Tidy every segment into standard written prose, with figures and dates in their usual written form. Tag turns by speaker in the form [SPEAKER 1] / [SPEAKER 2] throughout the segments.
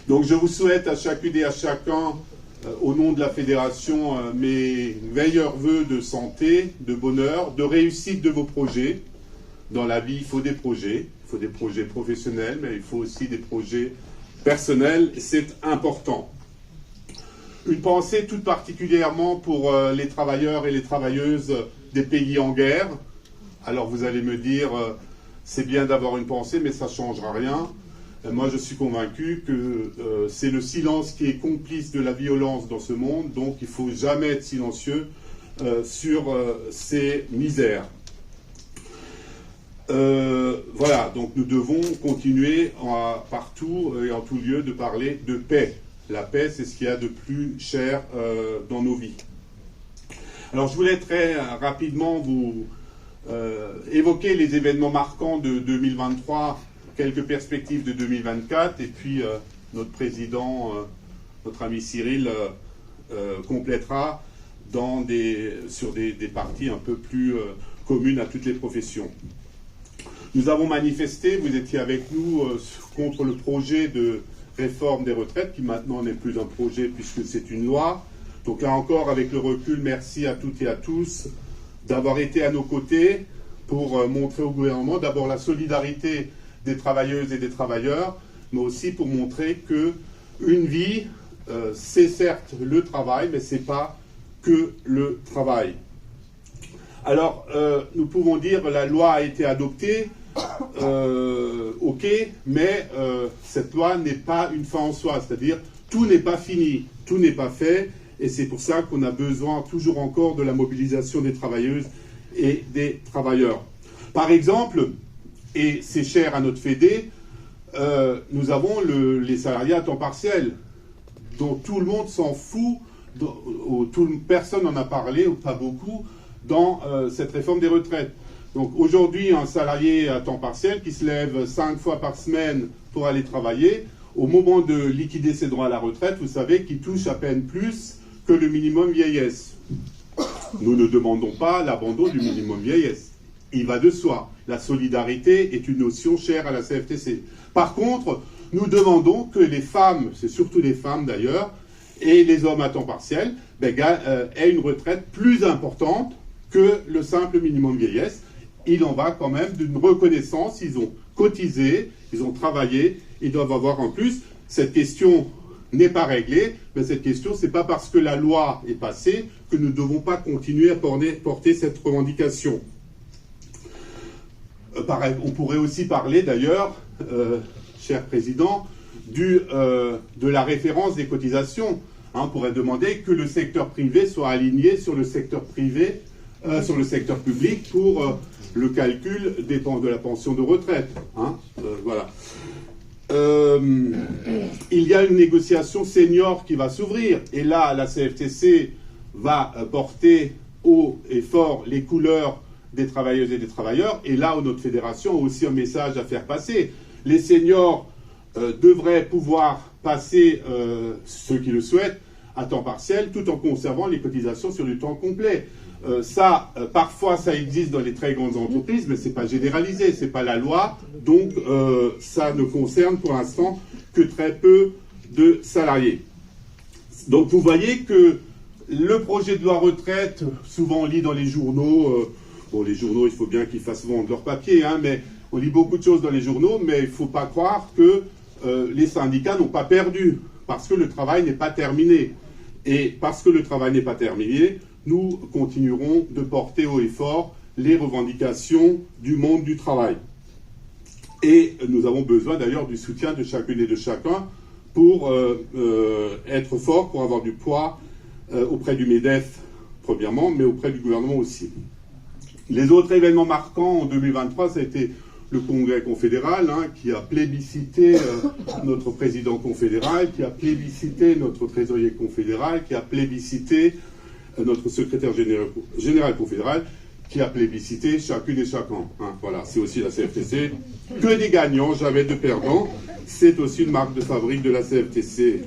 [SPEAKER 1] Donc je vous souhaite à chacune et à chacun, au nom de la Fédération, mes meilleurs vœux de santé, de bonheur, de réussite de vos projets. Dans la vie, il faut des projets professionnels, mais il faut aussi des projets personnels, c'est important. Une pensée toute particulièrement pour les travailleurs et les travailleuses des pays en guerre. Alors vous allez me dire, c'est bien d'avoir une pensée, mais ça ne changera rien. Moi, je suis convaincu que c'est le silence qui est complice de la violence dans ce monde, donc il ne faut jamais être silencieux sur ces misères. Voilà, donc nous devons continuer partout et en tout lieu de parler de paix. La paix, c'est ce qu'il y a de plus cher dans nos vies. Alors, je voulais très rapidement vous évoquer les événements marquants de 2023, quelques perspectives de 2024, et puis notre président, notre ami Cyril, complétera sur des parties un peu plus communes à toutes les professions. Nous avons manifesté, vous étiez avec nous, contre le projet de réforme des retraites, qui maintenant n'est plus un projet puisque c'est une loi. Donc là encore, avec le recul, merci à toutes et à tous d'avoir été à nos côtés pour montrer au gouvernement d'abord la solidarité des travailleuses et des travailleurs, mais aussi pour montrer qu'une vie, c'est certes le travail, mais ce n'est pas que le travail. Alors, nous pouvons dire la loi a été adoptée, ok, mais cette loi n'est pas une fin en soi, c'est-à-dire tout n'est pas fini, tout n'est pas fait, et c'est pour ça qu'on a besoin toujours encore de la mobilisation des travailleuses et des travailleurs. Par exemple, et c'est cher à notre Fédé, nous avons les salariés à temps partiel, dont tout le monde s'en fout, personne n'en a parlé, ou pas beaucoup, dans cette réforme des retraites. Donc aujourd'hui, un salarié à temps partiel qui se lève 5 fois par semaine pour aller travailler, au moment de liquider ses droits à la retraite, vous savez qu'il touche à peine plus que le minimum vieillesse. Nous ne demandons pas l'abandon du minimum vieillesse. Il va de soi. La solidarité est une notion chère à la CFTC. Par contre, nous demandons que les femmes, c'est surtout les femmes d'ailleurs, et les hommes à temps partiel, aient une retraite plus importante que le simple minimum vieillesse. Il en va quand même d'une reconnaissance, ils ont cotisé, ils ont travaillé, ils doivent avoir en plus. Cette question n'est pas réglée, mais cette question, c'est pas parce que la loi est passée que nous ne devons pas continuer à porter cette revendication. On pourrait aussi parler d'ailleurs, cher Président, de la référence des cotisations. On pourrait demander que le secteur privé soit aligné sur le secteur privé, sur le secteur public pour le calcul de la pension de retraite. Voilà. Il y a une négociation senior qui va s'ouvrir. Et là, la CFTC va porter haut et fort les couleurs des travailleuses et des travailleurs. Et là où notre fédération a aussi un message à faire passer. Les seniors devraient pouvoir passer, ceux qui le souhaitent, à temps partiel, tout en conservant les cotisations sur du temps complet. Parfois, ça existe dans les très grandes entreprises, mais ce n'est pas généralisé, ce n'est pas la loi, donc ça ne concerne pour l'instant que très peu de salariés. Donc vous voyez que le projet de loi retraite, souvent on lit dans les journaux, les journaux, il faut bien qu'ils fassent vendre leur papier, mais on lit beaucoup de choses dans les journaux, mais il ne faut pas croire que les syndicats n'ont pas perdu, parce que le travail n'est pas terminé. Et parce que le travail n'est pas terminé, nous continuerons de porter haut et fort les revendications du monde du travail. Et nous avons besoin d'ailleurs du soutien de chacune et de chacun pour être fort, pour avoir du poids auprès du MEDEF, premièrement, mais auprès du gouvernement aussi. Les autres événements marquants en 2023, ça a été le Congrès confédéral, qui a plébiscité notre président confédéral, qui a plébiscité notre trésorier confédéral, qui a plébiscité notre secrétaire général confédéral, qui a plébiscité chacune et chacun. Voilà, c'est aussi la CFTC. Que des gagnants, jamais de perdants. C'est aussi une marque de fabrique de la CFTC.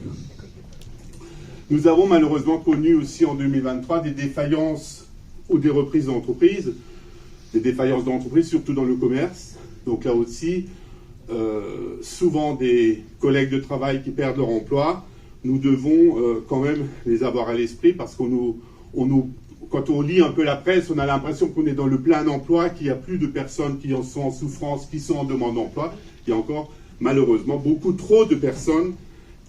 [SPEAKER 1] Nous avons malheureusement connu aussi en 2023 des défaillances ou des reprises d'entreprises, des défaillances d'entreprises, surtout dans le commerce. Donc là aussi, souvent des collègues de travail qui perdent leur emploi, nous devons quand même les avoir à l'esprit parce qu'on quand on lit un peu la presse, on a l'impression qu'on est dans le plein emploi, qu'il n'y a plus de personnes qui en sont en souffrance, qui sont en demande d'emploi. Il y a encore, malheureusement, beaucoup trop de personnes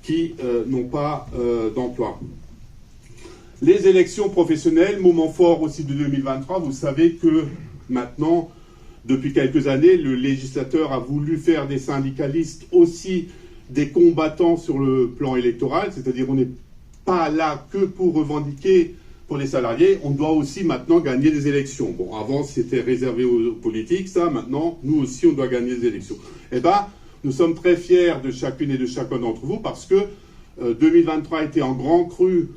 [SPEAKER 1] qui n'ont pas d'emploi. Les élections professionnelles, moment fort aussi de 2023, vous savez que maintenant, depuis quelques années, le législateur a voulu faire des syndicalistes aussi des combattants sur le plan électoral, c'est-à-dire on n'est pas là que pour revendiquer pour les salariés, on doit aussi maintenant gagner des élections. Bon, avant c'était réservé aux politiques, ça, maintenant, nous aussi on doit gagner des élections. Eh bien, nous sommes très fiers de chacune et de chacun d'entre vous parce que 2023 a été en grand cru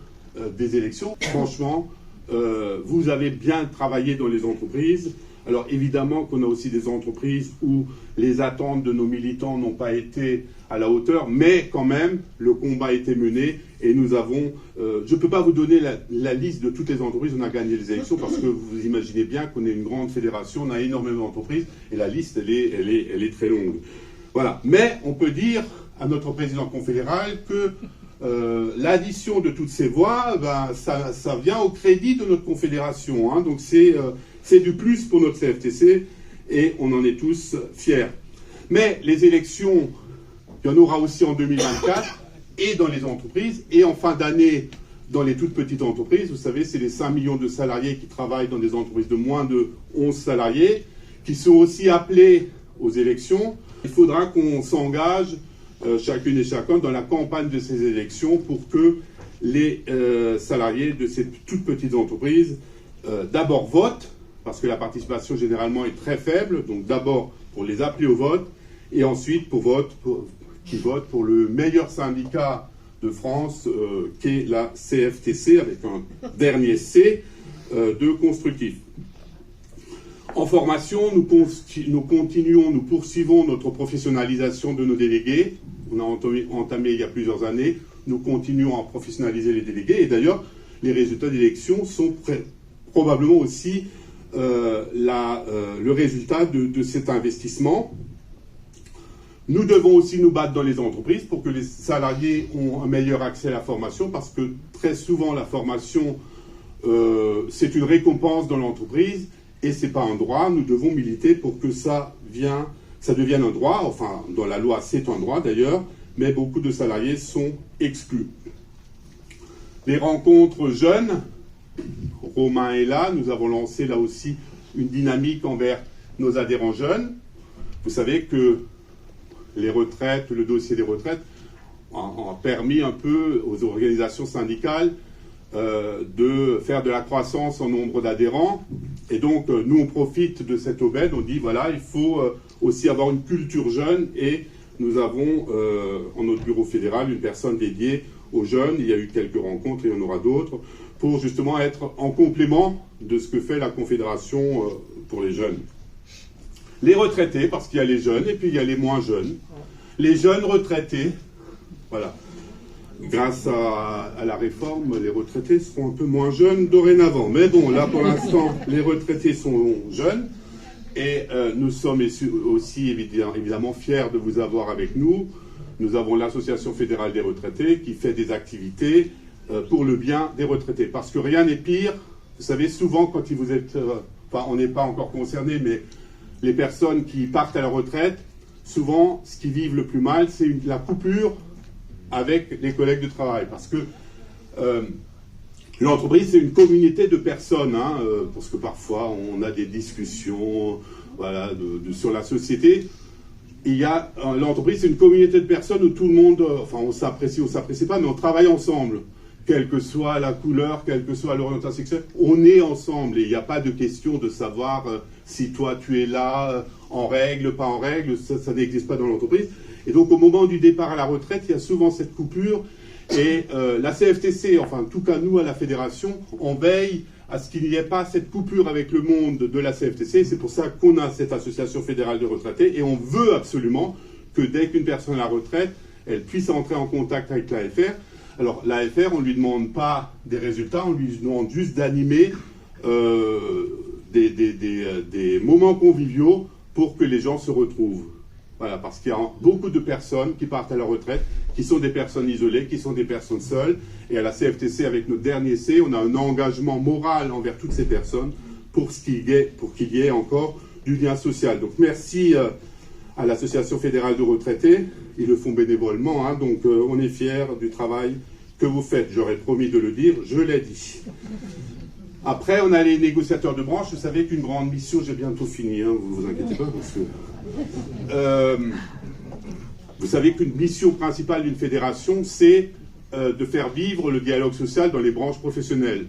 [SPEAKER 1] des élections. Franchement, vous avez bien travaillé dans les entreprises. Alors évidemment qu'on a aussi des entreprises où les attentes de nos militants n'ont pas été à la hauteur, mais quand même, le combat a été mené et nous avons... je ne peux pas vous donner la liste de toutes les entreprises où on a gagné les élections parce que vous imaginez bien qu'on est une grande fédération, on a énormément d'entreprises et la liste, elle est très longue. Voilà. Mais on peut dire à notre président confédéral que l'addition de toutes ces voix, ben, ça vient au crédit de notre confédération. Hein, donc c'est du plus pour notre CFTC et on en est tous fiers. Mais les élections, il y en aura aussi en 2024 et dans les entreprises et en fin d'année dans les toutes petites entreprises. Vous savez, c'est les 5 millions de salariés qui travaillent dans des entreprises de moins de 11 salariés qui sont aussi appelés aux élections. Il faudra qu'on s'engage chacune et chacun dans la campagne de ces élections pour que les salariés de ces toutes petites entreprises d'abord votent, parce que la participation généralement est très faible, donc d'abord pour les appeler au vote, et ensuite qui votent pour le meilleur syndicat de France, qui est la CFTC, avec un dernier C de constructif. En formation, nous poursuivons notre professionnalisation de nos délégués. On a entamé il y a plusieurs années. Nous continuons à professionnaliser les délégués. Et d'ailleurs, les résultats d'élection sont probablement aussi le résultat de cet investissement. Nous devons aussi nous battre dans les entreprises pour que les salariés aient un meilleur accès à la formation, parce que très souvent, la formation, c'est une récompense dans l'entreprise et ce n'est pas un droit. Nous devons militer pour que ça devienne un droit. Enfin, dans la loi, c'est un droit d'ailleurs, mais beaucoup de salariés sont exclus. Les rencontres jeunes, Romain est là, nous avons lancé là aussi une dynamique envers nos adhérents jeunes. Vous savez que les retraites, le dossier des retraites a permis un peu aux organisations syndicales de faire de la croissance en nombre d'adhérents. Et donc, nous, on profite de cette aubaine. On dit, voilà, il faut aussi avoir une culture jeune. Et nous avons, en notre bureau fédéral, une personne dédiée aux jeunes. Il y a eu quelques rencontres, et il y en aura d'autres, pour justement être en complément de ce que fait la Confédération pour les jeunes. Les retraités, parce qu'il y a les jeunes et puis il y a les moins jeunes. Les jeunes retraités, voilà. Grâce à la réforme, les retraités seront un peu moins jeunes dorénavant. Mais bon, là pour l'instant, les retraités sont jeunes. Et nous sommes aussi évidemment fiers de vous avoir avec nous. Nous avons l'Association fédérale des retraités qui fait des activités pour le bien des retraités. Parce que rien n'est pire. Vous savez, souvent quand vous êtes... enfin, on n'est pas encore concerné, mais les personnes qui partent à la retraite, souvent, ce qu'ils vivent le plus mal, c'est la coupure avec les collègues de travail. Parce que l'entreprise, c'est une communauté de personnes, hein, parce que parfois, on a des discussions voilà, sur la société. L'entreprise, c'est une communauté de personnes où tout le monde, enfin, on s'apprécie pas, mais on travaille ensemble. Quelle que soit la couleur, quelle que soit l'orientation sexuelle, on est ensemble. Et il n'y a pas de question de savoir si toi, tu es là, en règle, pas en règle, ça n'existe pas dans l'entreprise. Et donc, au moment du départ à la retraite, il y a souvent cette coupure. Et la CFTC, enfin, en tout cas, nous, à la Fédération, on veille à ce qu'il n'y ait pas cette coupure avec le monde de la CFTC. C'est pour ça qu'on a cette Association fédérale de retraités. Et on veut absolument que dès qu'une personne est à la retraite, elle puisse entrer en contact avec l'AFR. Alors, l'AFR, on ne lui demande pas des résultats, on lui demande juste d'animer des moments conviviaux pour que les gens se retrouvent. Voilà, parce qu'il y a beaucoup de personnes qui partent à la retraite, qui sont des personnes isolées, qui sont des personnes seules. Et à la CFTC, avec notre dernier essai, on a un engagement moral envers toutes ces personnes pour qu'il y ait encore du lien social. Donc merci à l'Association fédérale de retraités. Ils le font bénévolement, hein, donc on est fiers du travail que vous faites. J'aurais promis de le dire, je l'ai dit. Après, on a les négociateurs de branche. Vous savez qu'une grande mission, j'ai bientôt fini, hein, vous vous inquiétez pas, parce que... vous savez qu'une mission principale d'une fédération, c'est de faire vivre le dialogue social dans les branches professionnelles.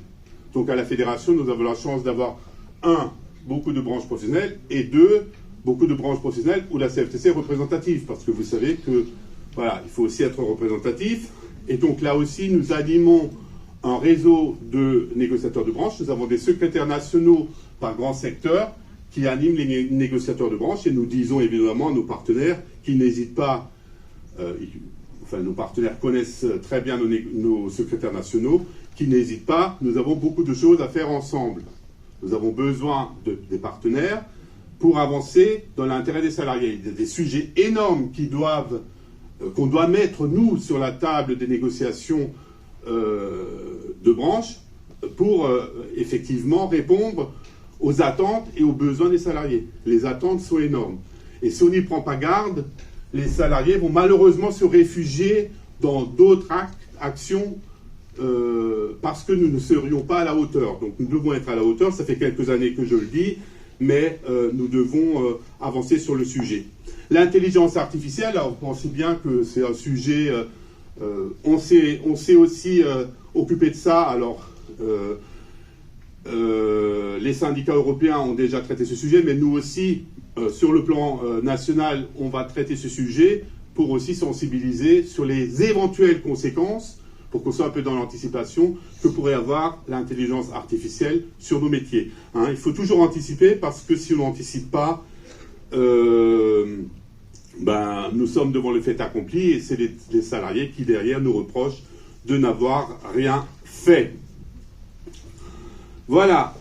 [SPEAKER 1] Donc à la fédération, nous avons la chance d'avoir, beaucoup de branches professionnelles, et beaucoup de branches professionnelles où la CFTC est représentative, parce que vous savez que, voilà, il faut aussi être représentatif. Et donc là aussi, nous animons un réseau de négociateurs de branche. Nous avons des secrétaires nationaux par grand secteur qui animent les négociateurs de branche, et nous disons évidemment à nos partenaires qui n'hésitent pas, nos partenaires connaissent très bien nos secrétaires nationaux, qui n'hésitent pas, nous avons beaucoup de choses à faire ensemble. Nous avons besoin des partenaires pour avancer dans l'intérêt des salariés. Il y a des sujets énormes qu'on doit mettre, nous, sur la table des négociations de branche pour effectivement répondre aux attentes et aux besoins des salariés. Les attentes sont énormes. Et si on n'y prend pas garde, les salariés vont malheureusement se réfugier dans d'autres actions parce que nous ne serions pas à la hauteur. Donc nous devons être à la hauteur, ça fait quelques années que je le dis, mais nous devons avancer sur le sujet. L'intelligence artificielle, alors vous pensez bien que c'est un sujet, on s'est aussi occupé de ça, alors les syndicats européens ont déjà traité ce sujet, mais nous aussi, sur le plan national, on va traiter ce sujet pour aussi sensibiliser sur les éventuelles conséquences, pour qu'on soit un peu dans l'anticipation, que pourrait avoir l'intelligence artificielle sur nos métiers. Hein, il faut toujours anticiper, parce que si on n'anticipe pas, nous sommes devant le fait accompli, et c'est les salariés qui, derrière, nous reprochent de n'avoir rien fait. Voilà.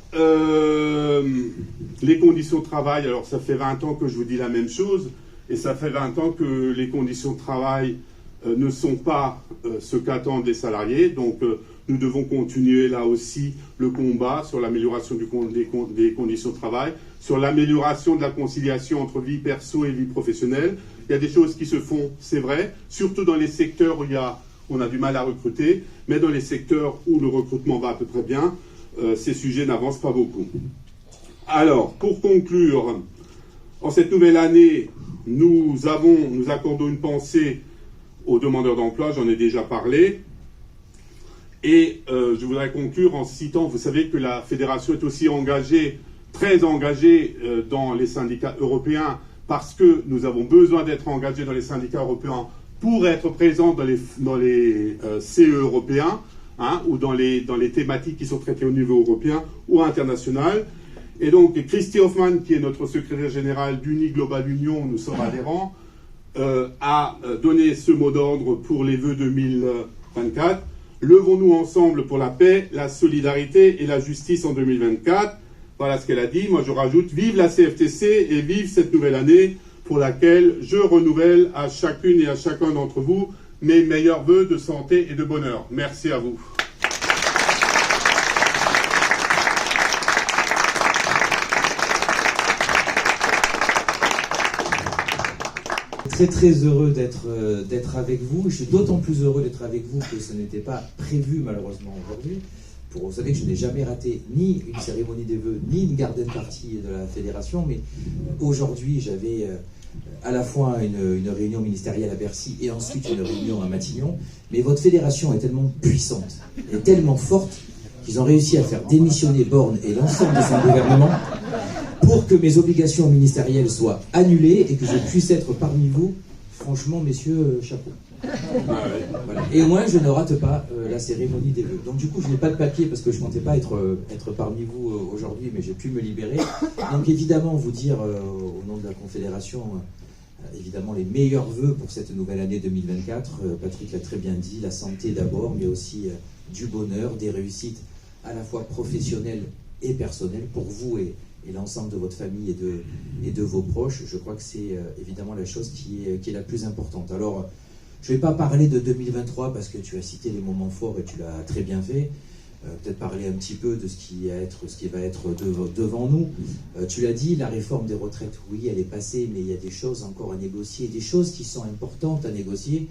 [SPEAKER 1] Les conditions de travail, alors ça fait 20 ans que je vous dis la même chose, et ça fait 20 ans que les conditions de travail ne sont pas ce qu'attendent les salariés. Donc nous devons continuer là aussi le combat sur l'amélioration des conditions de travail, sur l'amélioration de la conciliation entre vie perso et vie professionnelle. Il y a des choses qui se font, c'est vrai, surtout dans les secteurs où on a du mal à recruter, mais dans les secteurs où le recrutement va à peu près bien, ces sujets n'avancent pas beaucoup. Alors, pour conclure, en cette nouvelle année, nous accordons une pensée aux demandeurs d'emploi, j'en ai déjà parlé, et je voudrais conclure en citant, vous savez que la fédération est aussi engagée, très engagée dans les syndicats européens, parce que nous avons besoin d'être engagés dans les syndicats européens pour être présents dans les CE européens, hein, ou dans les thématiques qui sont traitées au niveau européen ou international. Et donc, Christy Hoffman, qui est notre secrétaire général d'Uni Global Union, nous sommes adhérents, a donné ce mot d'ordre pour les vœux 2024. Levons-nous ensemble pour la paix, la solidarité et la justice en 2024. Voilà ce qu'elle a dit. Moi, je rajoute, vive la CFTC et vive cette nouvelle année pour laquelle je renouvelle à chacune et à chacun d'entre vous mes meilleurs vœux de santé et de bonheur. Merci à vous.
[SPEAKER 2] Très très heureux d'être avec vous. Je suis d'autant plus heureux d'être avec vous que ce n'était pas prévu malheureusement aujourd'hui. Vous savez que je n'ai jamais raté ni une cérémonie des vœux, ni une garden party de la fédération, mais aujourd'hui j'avais à la fois une réunion ministérielle à Bercy et ensuite une réunion à Matignon. Mais votre fédération est tellement puissante et tellement forte qu'ils ont réussi à faire démissionner Borne et l'ensemble de son gouvernement pour que mes obligations ministérielles soient annulées et que je puisse être parmi vous. Franchement, messieurs, chapeau. Voilà. Et au moins, je ne rate pas la cérémonie des vœux. Donc du coup, je n'ai pas de papier parce que je ne comptais pas être parmi vous aujourd'hui, mais j'ai pu me libérer. Donc évidemment, vous dire au nom de la Confédération, évidemment, les meilleurs vœux pour cette nouvelle année 2024. Patrick l'a très bien dit, la santé d'abord, mais aussi du bonheur, des réussites à la fois professionnelles et personnelles pour vous et et l'ensemble de votre famille et de vos proches. Je crois que c'est évidemment la chose qui est la plus importante. Alors, je ne vais pas parler de 2023 parce que tu as cité les moments forts et tu l'as très bien fait. Peut-être parler un petit peu de ce qui va être devant nous. Tu l'as dit, la réforme des retraites, oui, elle est passée, mais il y a des choses encore à négocier, des choses qui sont importantes à négocier.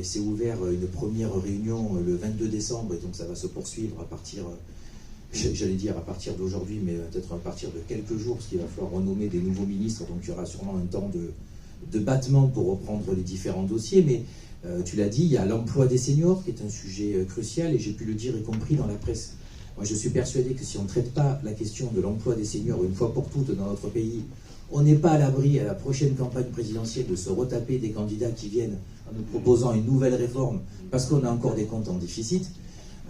[SPEAKER 2] C'est ouvert une première réunion le 22 décembre, et donc ça va se poursuivre à partir, j'allais dire à partir d'aujourd'hui, mais peut-être à partir de quelques jours, parce qu'il va falloir renommer des nouveaux ministres, donc il y aura sûrement un temps de battement pour reprendre les différents dossiers, mais tu l'as dit, il y a l'emploi des seniors qui est un sujet crucial, et j'ai pu le dire y compris dans la presse. Moi je suis persuadé que si on ne traite pas la question de l'emploi des seniors une fois pour toutes dans notre pays, on n'est pas à l'abri à la prochaine campagne présidentielle de se retaper des candidats qui viennent en nous proposant une nouvelle réforme parce qu'on a encore des comptes en déficit.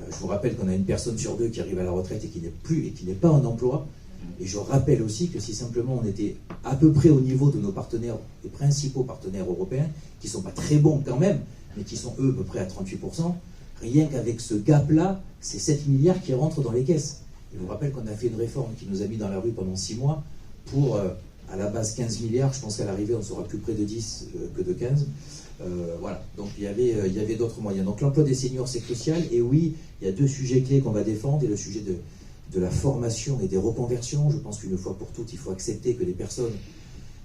[SPEAKER 2] Je vous rappelle qu'on a une personne sur deux qui arrive à la retraite et qui n'est pas en emploi. Et je rappelle aussi que si simplement on était à peu près au niveau de nos partenaires, les principaux partenaires européens, qui ne sont pas très bons quand même, mais qui sont eux à peu près à 38%, rien qu'avec ce gap-là, c'est 7 milliards qui rentrent dans les caisses. Et je vous rappelle qu'on a fait une réforme qui nous a mis dans la rue pendant 6 mois pour, à la base, 15 milliards. Je pense qu'à l'arrivée, on sera plus près de 10 que de 15. Voilà, donc il y avait d'autres moyens. Donc l'emploi des seniors, c'est crucial. Et oui, il y a 2 sujets clés qu'on va défendre, et le sujet de la formation et des reconversions. Je pense qu'une fois pour toutes, il faut accepter que les personnes,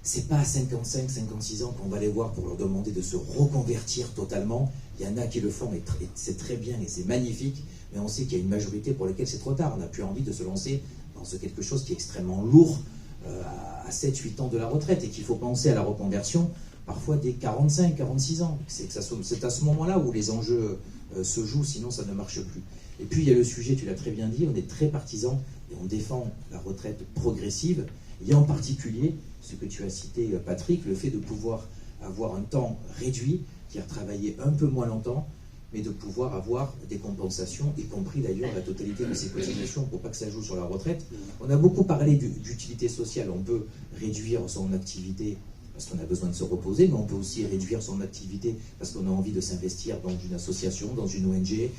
[SPEAKER 2] c'est pas à 55, 56 ans qu'on va les voir pour leur demander de se reconvertir totalement. Il y en a qui le font, et c'est très bien et c'est magnifique, mais on sait qu'il y a une majorité pour laquelle c'est trop tard. On n'a plus envie de se lancer dans quelque chose qui est extrêmement lourd à 7-8 ans de la retraite, et qu'il faut penser à la reconversion parfois dès 45, 46 ans. C'est à ce moment-là où les enjeux se jouent, sinon ça ne marche plus. Et puis il y a le sujet, tu l'as très bien dit, on est très partisans et on défend la retraite progressive. Il y a en particulier, ce que tu as cité Patrick, le fait de pouvoir avoir un temps réduit, c'est-à-dire travailler un peu moins longtemps, mais de pouvoir avoir des compensations, y compris d'ailleurs la totalité de ces cotisations pour pas que ça joue sur la retraite. On a beaucoup parlé d'utilité sociale, on peut réduire son activité parce qu'on a besoin de se reposer, mais on peut aussi réduire son activité parce qu'on a envie de s'investir dans une association, dans une ONG,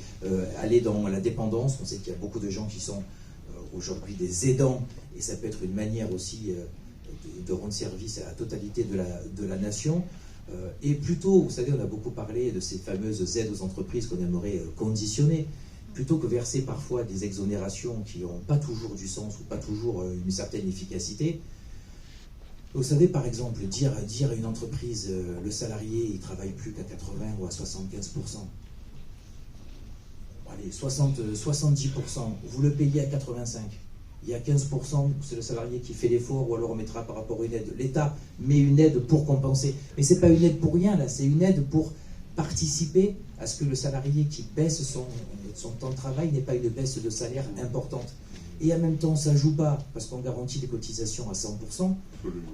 [SPEAKER 2] aller dans la dépendance. On sait qu'il y a beaucoup de gens qui sont aujourd'hui des aidants, et ça peut être une manière aussi de rendre service à la totalité de la nation. Et plutôt, vous savez, on a beaucoup parlé de ces fameuses aides aux entreprises qu'on aimerait conditionner, plutôt que verser parfois des exonérations qui n'ont pas toujours du sens ou pas toujours une certaine efficacité. Vous savez, par exemple, dire à une entreprise, le salarié, il ne travaille plus qu'à 80 ou à 75%. Allez, 70%, vous le payez à 85%. Il y a 15%, c'est le salarié qui fait l'effort, ou alors on mettra par rapport à une aide. L'État met une aide pour compenser. Mais ce n'est pas une aide pour rien, là, c'est une aide pour participer à ce que le salarié qui baisse son temps de travail n'ait pas une baisse de salaire importante. Et en même temps, ça ne joue pas, parce qu'on garantit les cotisations à 100%,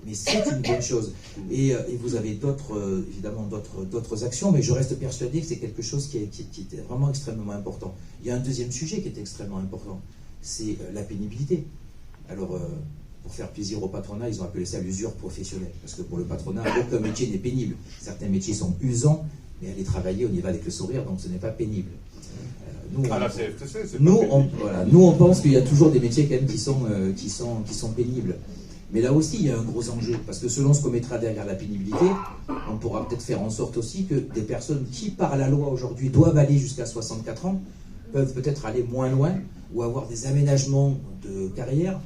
[SPEAKER 2] mais c'est une bonne chose. Et vous avez évidemment d'autres actions, mais je reste persuadé que c'est quelque chose qui est vraiment extrêmement important. Il y a un deuxième sujet qui est extrêmement important, c'est la pénibilité. Alors, pour faire plaisir au patronat, ils ont appelé ça l'usure professionnelle, parce que pour le patronat, aucun métier n'est pénible. Certains métiers sont usants, mais aller travailler, on y va avec le sourire, donc ce n'est pas pénible. Nous, on pense qu'il y a toujours des métiers quand même qui sont pénibles. Mais là aussi, il y a un gros enjeu, parce que selon ce qu'on mettra derrière la pénibilité, on pourra peut-être faire en sorte aussi que des personnes qui, par la loi aujourd'hui, doivent aller jusqu'à 64 ans, peuvent peut-être aller moins loin, ou avoir des aménagements de carrière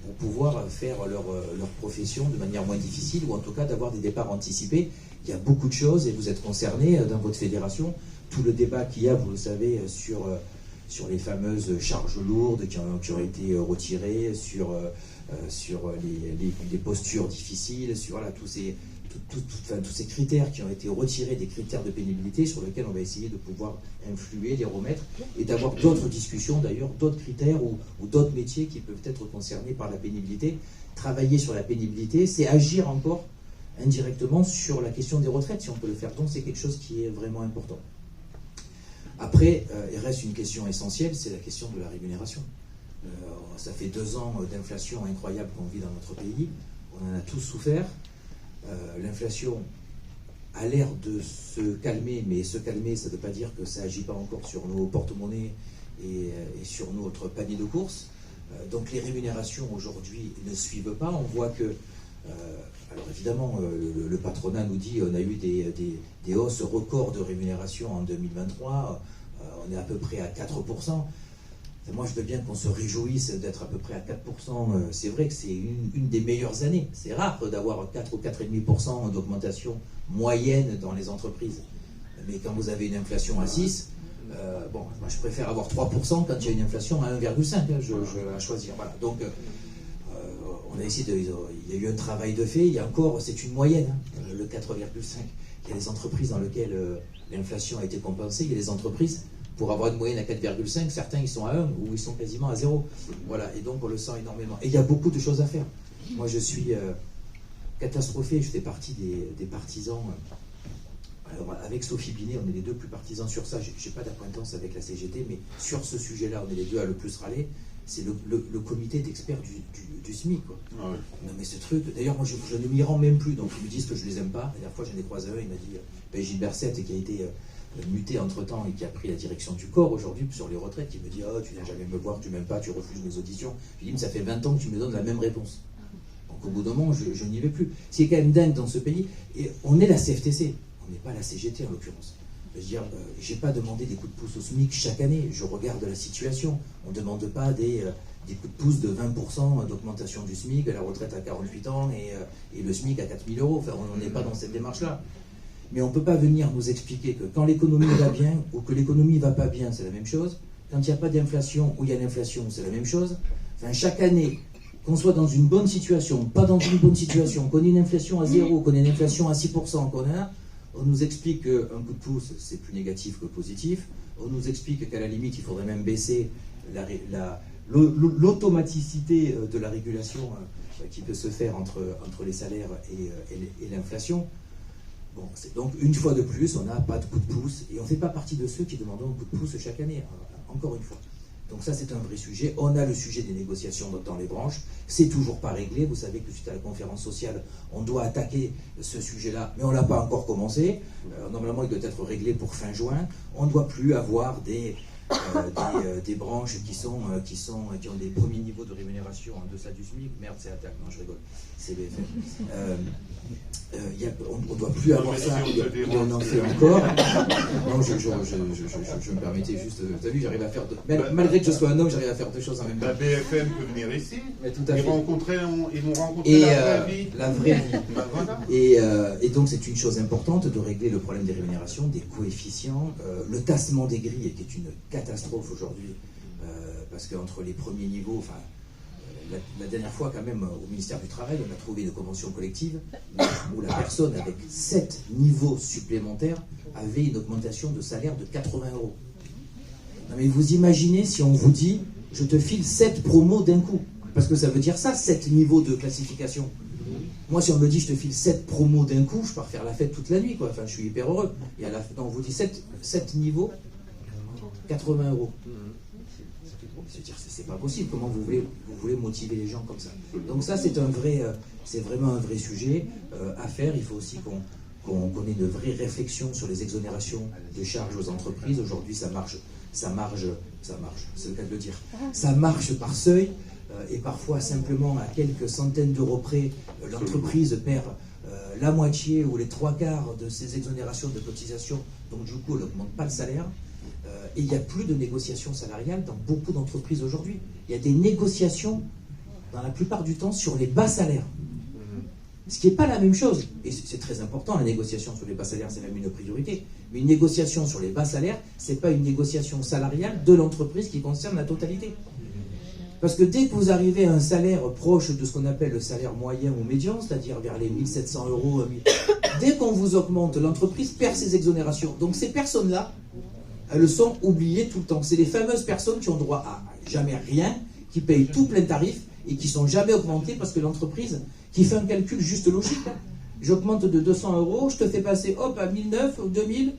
[SPEAKER 2] pour pouvoir faire leur profession de manière moins difficile, ou en tout cas d'avoir des départs anticipés. Il y a beaucoup de choses, et vous êtes concernés dans votre fédération. Tout le débat qu'il y a, vous le savez, sur les fameuses charges lourdes qui ont été retirées, sur les postures difficiles, sur voilà, tous ces critères qui ont été retirés, des critères de pénibilité sur lesquels on va essayer de pouvoir influer, les remettre, et d'avoir d'autres discussions d'ailleurs, d'autres critères ou d'autres métiers qui peuvent être concernés par la pénibilité. Travailler sur la pénibilité, c'est agir encore indirectement sur la question des retraites, si on peut le faire. Donc c'est quelque chose qui est vraiment important. Après, il reste une question essentielle, c'est la question de la rémunération. Ça fait 2 ans d'inflation incroyable qu'on vit dans notre pays, on en a tous souffert. L'inflation a l'air de se calmer, mais se calmer, ça ne veut pas dire que ça n'agit pas encore sur nos porte-monnaies et sur notre panier de courses. Donc les rémunérations aujourd'hui ne suivent pas. On voit que, alors évidemment, le patronat nous dit on a eu des hausses records de rémunération en 2023, on est à peu près à 4%. Moi, je veux bien qu'on se réjouisse d'être à peu près à 4%. C'est vrai que c'est une des meilleures années. C'est rare d'avoir 4 ou 4,5% d'augmentation moyenne dans les entreprises. Mais quand vous avez une inflation à 6, bon, moi je préfère avoir 3% quand il y a une inflation à 1,5, à choisir. Voilà. Donc, on a essayé il y a eu un travail de fait. Il y a encore, c'est une moyenne, le 4,5. Il y a des entreprises dans lesquelles l'inflation a été compensée. Il y a des entreprises, pour avoir une moyenne à 4,5, certains ils sont à 1 ou ils sont quasiment à 0. Voilà, et donc on le sent énormément. Et il y a beaucoup de choses à faire. Moi je suis catastrophé, je fais partie des partisans. Alors, avec Sophie Binet, on est les deux plus partisans sur ça. Je n'ai pas d'acquaintance avec la CGT, mais sur ce sujet-là, on est les deux à le plus râler. C'est le comité d'experts du SMIC. Quoi. Ah ouais. Non mais ce truc, d'ailleurs moi je ne m'y rends même plus, donc ils me disent que je les aime pas. La dernière fois j'en ai croisé un, il m'a dit, Gilbert Sette, qui a été muté entre-temps et qui a pris la direction du corps aujourd'hui sur les retraites, qui me dit, oh tu viens jamais me voir, tu m'aimes pas, tu refuses mes auditions. Je lui dis, mais ça fait 20 ans que tu me donnes la même réponse. Donc au bout d'un moment, je n'y vais plus. Ce qui est quand même dingue dans ce pays, et on est la CFTC, on n'est pas la CGT en l'occurrence. Je veux dire, j'ai pas demandé des coups de pouce au SMIC chaque année, je regarde la situation. On ne demande pas des coups de pouce de 20% d'augmentation du SMIC, la retraite à 48 ans et le SMIC à 4 000 euros. Enfin, on n'est pas dans cette démarche-là. Mais on ne peut pas venir nous expliquer que quand l'économie va bien ou que l'économie ne va pas bien, c'est la même chose. Quand il n'y a pas d'inflation ou il y a l'inflation, c'est la même chose. Enfin, chaque année, qu'on soit dans une bonne situation, pas dans une bonne situation, qu'on ait une inflation à 0, qu'on ait une inflation à 6%, on nous explique qu'un coup de pouce, c'est plus négatif que positif. On nous explique qu'à la limite, il faudrait même baisser l'automaticité de la régulation qui peut se faire entre les salaires et l'inflation. Bon, donc, une fois de plus, on n'a pas de coup de pouce. Et on ne fait pas partie de ceux qui demandent un coup de pouce chaque année, encore une fois. Donc ça, c'est un vrai sujet. On a le sujet des négociations dans les branches. C'est toujours pas réglé. Vous savez que suite à la conférence sociale, on doit attaquer ce sujet-là, mais on ne l'a pas encore commencé. Normalement, il doit être réglé pour fin juin. On ne doit plus avoir des branches qui ont des premiers niveaux de rémunération en deçà du SMIC. Merde, c'est attaque. Non, je rigole. C'est BFM. On ne doit plus avoir ça. On en fait encore. Non, je me permettais juste. Vous avez vu, j'arrive à faire malgré que je sois un homme, j'arrive à faire deux choses en même temps.
[SPEAKER 1] La BFM peut venir ici.
[SPEAKER 2] Mais tout à fait.
[SPEAKER 1] Ils vont rencontrer
[SPEAKER 2] la vraie vie.
[SPEAKER 1] Voilà.
[SPEAKER 2] Et donc c'est une chose importante de régler le problème des rémunérations, des coefficients, le tassement des grilles qui est une catastrophe aujourd'hui, parce qu'entre les premiers niveaux, enfin, la dernière fois quand même au ministère du Travail, on a trouvé une convention collective où la personne avec 7 niveaux supplémentaires avait une augmentation de salaire de 80 euros. Non mais vous imaginez si on vous dit, je te file 7 promos d'un coup, parce que ça veut dire ça, 7 niveaux de classification. Moi, si on me dit, je te file 7 promos d'un coup, je pars faire la fête toute la nuit, quoi. Enfin, je suis hyper heureux. Et on vous dit 7 niveaux, 80 euros. C'est pas possible. Comment vous voulez motiver les gens comme ça? Donc ça, c'est vraiment un vrai sujet à faire. Il faut aussi qu'on ait une vraie réflexion sur les exonérations de charges aux entreprises. Aujourd'hui, ça marche, c'est le cas de le dire. Ça marche par seuil. Et parfois simplement à quelques centaines d'euros près, l'entreprise perd la moitié ou les 3/4 de ses exonérations de cotisation, donc du coup elle n'augmente pas le salaire. Et il n'y a plus de négociations salariales dans beaucoup d'entreprises aujourd'hui. Il y a des négociations, dans la plupart du temps, sur les bas salaires. Ce qui n'est pas la même chose. Et c'est très important, la négociation sur les bas salaires, c'est même une priorité. Mais une négociation sur les bas salaires, ce n'est pas une négociation salariale de l'entreprise qui concerne la totalité. Parce que dès que vous arrivez à un salaire proche de ce qu'on appelle le salaire moyen ou médian, c'est-à-dire vers les 1 700 euros, dès qu'on vous augmente, l'entreprise perd ses exonérations. Donc ces personnes-là, elles sont oubliées tout le temps. C'est les fameuses personnes qui ont droit à jamais rien, qui payent tout plein tarif et qui ne sont jamais augmentées parce que l'entreprise, qui fait un calcul juste logique, j'augmente de 200 euros, je te fais passer hop à 1009 ou 2000,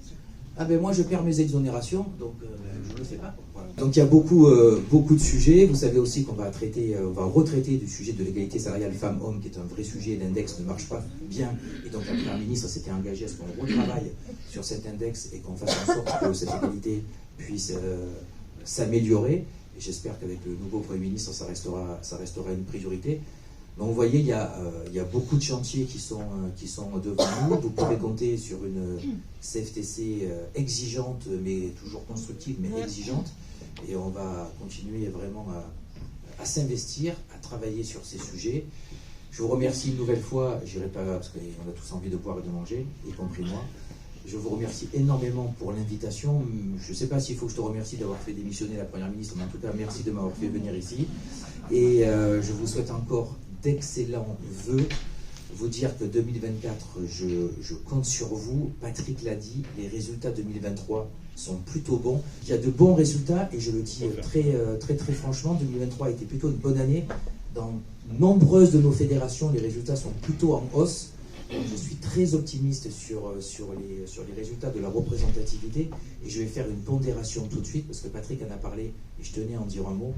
[SPEAKER 2] ah ben moi je perds mes exonérations, donc je ne le fais pas. Voilà. Donc il y a beaucoup de sujets. Vous savez aussi qu'on va retraiter du sujet de l'égalité salariale femmes-hommes, qui est un vrai sujet. L'index ne marche pas bien, et donc la Première ministre s'était engagée à ce qu'on retravaille sur cet index et qu'on fasse en sorte que cette égalité puisse s'améliorer. Et j'espère qu'avec le nouveau Premier ministre, ça restera une priorité. Donc vous voyez, il y a beaucoup de chantiers qui sont devant nous. Vous pouvez compter sur une CFTC exigeante, mais toujours constructive, mais exigeante. Et on va continuer vraiment à s'investir, à travailler sur ces sujets. Je vous remercie une nouvelle fois, j'irai pas parce qu'on a tous envie de boire et de manger, y compris moi. Je vous remercie énormément pour l'invitation. Je ne sais pas s'il faut que je te remercie d'avoir fait démissionner la Première ministre, mais en tout cas, merci de m'avoir fait venir ici. Et je vous souhaite encore d'excellents vœux. Vous dire que 2024, je compte sur vous. Patrick l'a dit, les résultats 2023 sont plutôt bons. Il y a de bons résultats, et je le dis très franchement, 2023 a été plutôt une bonne année. Dans nombreuses de nos fédérations, les résultats sont plutôt en hausse. Donc, je suis très optimiste sur les résultats de la représentativité, et je vais faire une pondération tout de suite, parce que Patrick en a parlé, et je tenais à en dire un mot.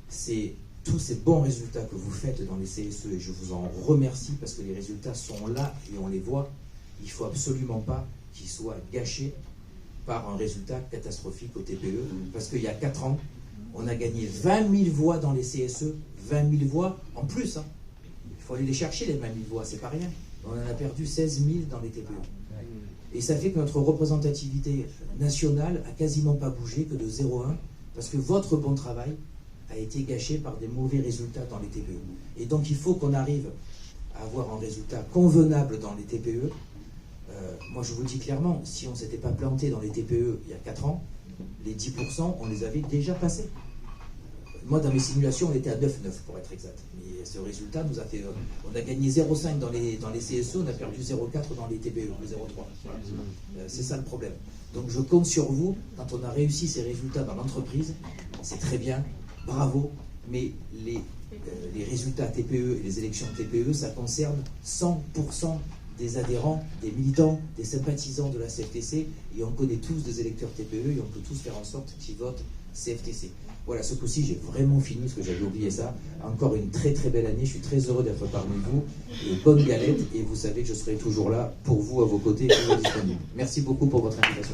[SPEAKER 2] C'est tous ces bons résultats que vous faites dans les CSE, et je vous en remercie, parce que les résultats sont là et on les voit. Il ne faut absolument pas qu'ils soient gâchés par un résultat catastrophique au TPE, parce qu'il y a 4 ans, on a gagné 20 000 voix dans les CSE, 20 000 voix en plus. Hein. Il faut aller les chercher, les 20 000 voix, c'est pas rien. On en a perdu 16 000 dans les TPE. Et ça fait que notre représentativité nationale a quasiment pas bougé, que de 0,1, parce que votre bon travail a été gâché par des mauvais résultats dans les TPE. Et donc il faut qu'on arrive à avoir un résultat convenable dans les TPE. Moi je vous dis clairement, si on ne s'était pas planté dans les TPE il y a 4 ans, les 10%, on les avait déjà passés. Moi, dans mes simulations, on était à 9,9 pour être exact. Mais ce résultat nous a fait... on a gagné 0,5 dans les CSE, on a perdu 0,4 dans les TPE, ou 0,3. C'est ça le problème. Donc je compte sur vous. Quand on a réussi ces résultats dans l'entreprise, c'est très bien, bravo. Mais les résultats TPE et les élections TPE, ça concerne 100% des adhérents, des militants, des sympathisants de la CFTC, et on connaît tous des électeurs TPE, et on peut tous faire en sorte qu'ils votent CFTC. Voilà, ce coup-ci, j'ai vraiment fini, parce que j'avais oublié ça. Encore une très très belle année, je suis très heureux d'être parmi vous, et bonne galette, et vous savez que je serai toujours là pour vous, à vos côtés, toujours disponible. Merci beaucoup pour votre invitation.